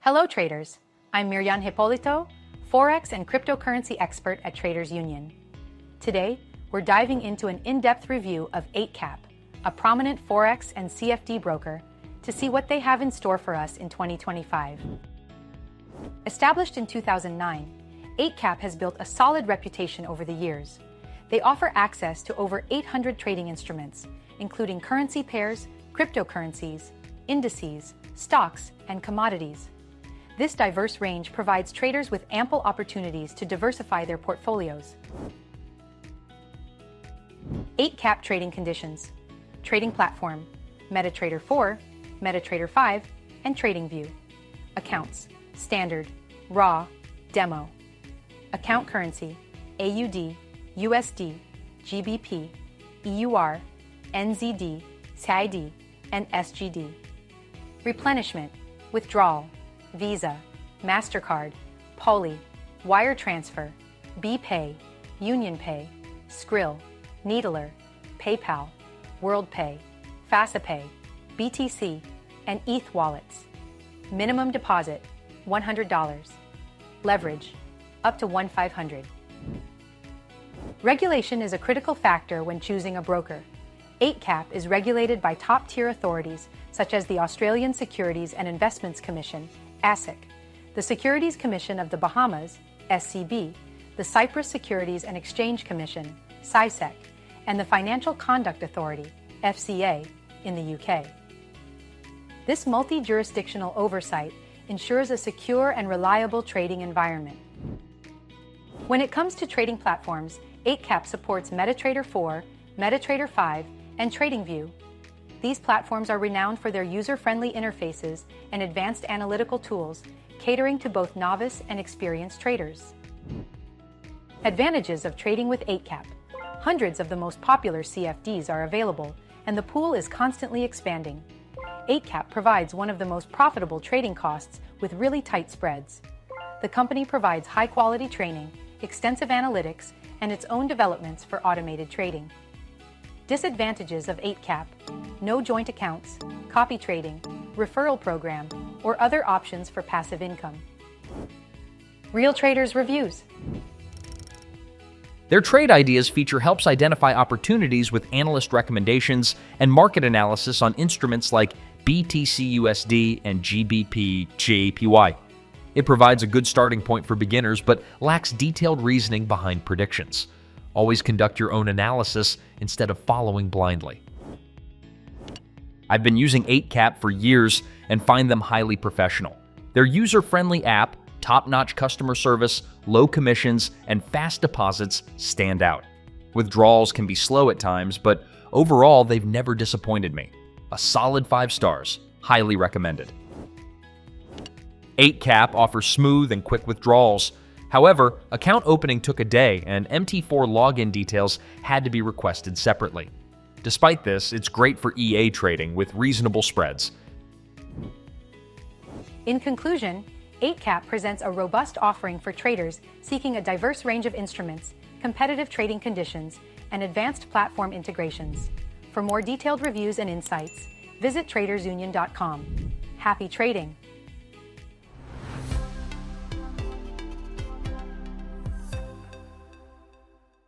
Hello traders, I'm Miriam Hipólito, Forex and cryptocurrency expert at Traders Union. Today, we're diving into an in-depth review of Eightcap, a prominent Forex and CFD broker, to see what they have in store for us in 2025. Established in 2009, Eightcap has built a solid reputation over the years. They offer access to over 800 trading instruments, including currency pairs, cryptocurrencies, indices, stocks, and commodities. This diverse range provides traders with ample opportunities to diversify their portfolios. Eightcap trading conditions: trading platform, MetaTrader 4, MetaTrader 5, and TradingView. Accounts: standard, raw, demo. Account currency: AUD, USD, GBP, EUR, NZD, CAD, and SGD. Replenishment: withdrawal, Visa, MasterCard, Poly, wire transfer, BPay, UnionPay, Skrill, Needler, PayPal, WorldPay, FastPay, BTC, and ETH wallets. Minimum deposit: $100. Leverage: up to 1/500. Regulation is a critical factor when choosing a broker. Eightcap is regulated by top-tier authorities such as the Australian Securities and Investments Commission, ASIC, the Securities Commission of the Bahamas, SCB, the Cyprus Securities and Exchange Commission, CySEC, and the Financial Conduct Authority, FCA, in the UK. This multi-jurisdictional oversight ensures a secure and reliable trading environment. When it comes to trading platforms, Eightcap supports MetaTrader 4, MetaTrader 5, and TradingView. These platforms are renowned for their user-friendly interfaces and advanced analytical tools, catering to both novice and experienced traders. Advantages of trading with Eightcap: hundreds of the most popular CFDs are available, and the pool is constantly expanding. Eightcap provides one of the most profitable trading costs with really tight spreads. The company provides high-quality training, extensive analytics, and its own developments for automated trading. Disadvantages of Eightcap: no joint accounts, copy trading, referral program, or other options for passive income. Real Traders Reviews. Their trade ideas feature helps identify opportunities with analyst recommendations and market analysis on instruments like BTC/USD and GBP/JPY. It provides a good starting point for beginners but lacks detailed reasoning behind predictions. Always conduct your own analysis instead of following blindly. I've been using Eightcap for years and find them highly professional. Their user-friendly app, top-notch customer service, low commissions, and fast deposits stand out. Withdrawals can be slow at times, but overall they've never disappointed me. A solid 5 stars, highly recommended. Eightcap offers smooth and quick withdrawals. However, account opening took a day and MT4 login details had to be requested separately. Despite this, it's great for EA trading with reasonable spreads. In conclusion, Eightcap presents a robust offering for traders seeking a diverse range of instruments, competitive trading conditions, and advanced platform integrations. For more detailed reviews and insights, visit tradersunion.com. Happy trading!